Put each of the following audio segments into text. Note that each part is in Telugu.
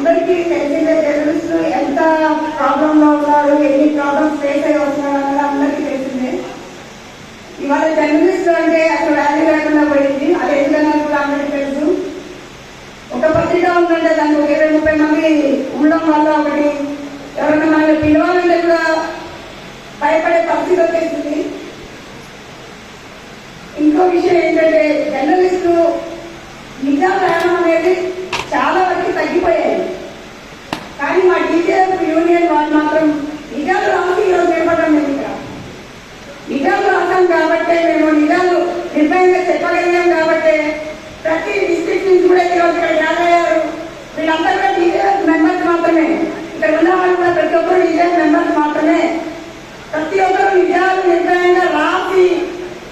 అందరికీ తెలిసిందే జర్నలిస్టులు ఎంత ప్రాబ్లంలో ఉన్నారు, ఎన్ని ప్రాబ్లమ్స్ ఫేస్ అయ్యి వస్తున్నారు అన్నది అందరికీ తెలిసిందే. ఇవాళ జర్నలిస్టులు అంటే అసలు వాల్యూ లేకుండా పోయింది. అది ఎందుకన్నా కూడా అందరికీ తెలుసు. ఒక పత్రిక ఉందంటే దానికి 20-30 మంది ఉండడం వల్ల ఒకటి ఎవరైనా మనల్ని పిలవాలంటే కూడా భయపడే పరిస్థితి వచ్చేసింది. ఇంకో విషయం ఏంటంటే జర్నలిస్టులు నిజాలు రాయడం అనేది చాలా వరకు తగ్గిపోయాయి. కానీ మా టీచర్స్ యూనియన్ వాళ్ళు మాత్రం నిజాలు రాసి ఈరోజు నిలబడడం లేదు. నిజాలు రాసాం కాబట్టే మేము నిజాలు నిర్భయంగా చెప్పగలిగాం కాబట్టే ప్రతి డిస్ట్రిక్ట్ నుంచి కూడా ఈరోజు ఇక్కడ యాదయ్యారు. వీళ్ళందరూ కూడా టీచర్స్ మెంబర్స్ మాత్రమే. ఇక్కడ ఉన్న వాళ్ళు కూడా ప్రతి ఒక్కరు టీచర్స్ మెంబర్స్ మాత్రమే. ప్రతి ఒక్కరు నిజాలు నిర్భయంగా రాసి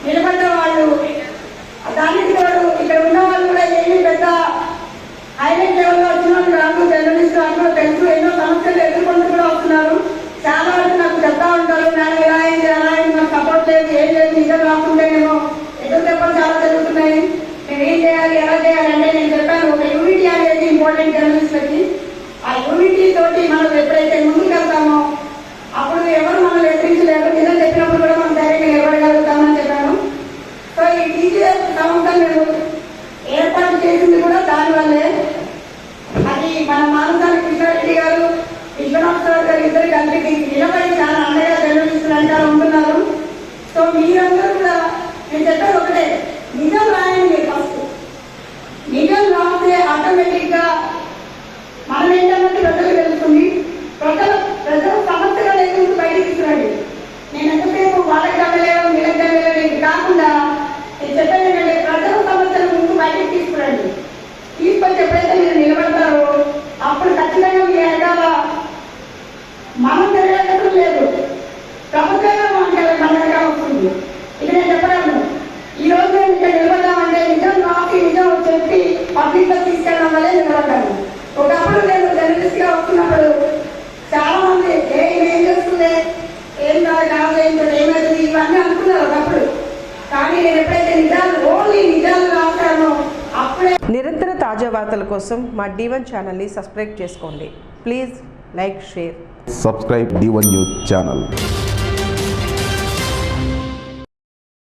నిలబడ్డ వాళ్ళు. దానికి తోడు ఇక్కడ ఉన్న వాళ్ళు కూడా ఏమీ పెద్ద హైలైట్ లెవెల్లో వచ్చిన కాదు. జర్నలిస్టు అందరూ తెలుసు, ఎన్నో సమస్యలు ఎదుర్కొంటూ కూడా వస్తున్నారు. చాలా వరకు నాకు చెప్తా ఉంటారు, నేను ఇలా అయింది అలా అయింది, నాకు సపోర్ట్ లేదు, ఏం లేదు, నిజం రాకుంటేనేమో ఎదురు దెబ్బలు చాలా జరుగుతున్నాయి, నేను ఏం చేయాలి ఎలా చేయాలి అంటే నేను చెప్పాను ఒక యూనిటీ అనేది ఇంపార్టెంట్ జర్నలిస్టులకి. ఆ యూనిటీ తోటి మనం ఎప్పుడైతే ముందుకు వెళ్తామో అప్పుడు ఎవరు మనం ఎదిరించలేరు. నిజం చెప్పినప్పుడు కూడా మనం ధైర్యంగా నిలబడగలుగుతామని చెప్పాను. సో ఈ టీచర్స్ సంస్థ మేము ఏర్పాటు చేసింది కూడా దానివల్లే. అది మన మానసాని కృష్ణారెడ్డి గారు, విశ్వనాథ్ సార్ గారు ఇద్దరు కలిపి నిలబడి చాలా అండగా జర్నలిస్టులు అంటారు ఉంటున్నారు. సో మీరందరూ కూడా నేను చెప్పేది ఒకటే, నిజం రాయండి. ఫస్ట్ నిజం రాస్తే ఆటోమేటిక్గా మనం ఏంటన్నట్టు ప్రజలు తెలుస్తుంది. ప్రజల సమస్యగా లేకుండా బయటికి తీసుకురండి. నేను ఎంతసేపు వాళ్ళకి గమలేవు వీళ్ళకి గమలేవు ఇది కాకుండా నేను చెప్పేది ఏంటంటే ప్రజల సమస్యల ముందు బయటికి తీసుకురండి. తీసుకొచ్చి ఎప్పుడైతే మీరు నిలబడతారో అప్పుడు ఖచ్చితంగా మీ వెనకాల మనం తిరగడం లేదు, ప్రభుత్వంగా మన వెనకాల వస్తుంది. ఇది నేను చెప్పగలను. ఈ రోజు మేము ఇక్కడ నిలబడ్డామంటే నిజం రాసి నిజం చెప్పి పబ్లిక్గా తీసుకెళ్ళడం వల్లే నిలబడ్డాము. ఒకప్పుడు నేను జర్నలిస్ట్గా వస్తున్నప్పుడు చాలా మంది ఏం చేస్తుంది, ఏం కాదు ఏమవుతుంది ఇవన్నీ అనుకున్నారు ఒకప్పుడు. కానీ నేను ఎప్పుడైతే నిజాలు ఓన్లీ నిజాలు రాస్తానో అప్పుడే. నిరంతర తాజా వార్తల కోసం మా D1 ఛానల్ని సబ్స్క్రైబ్ చేసుకోండి. Please like, share, subscribe D1 News channel.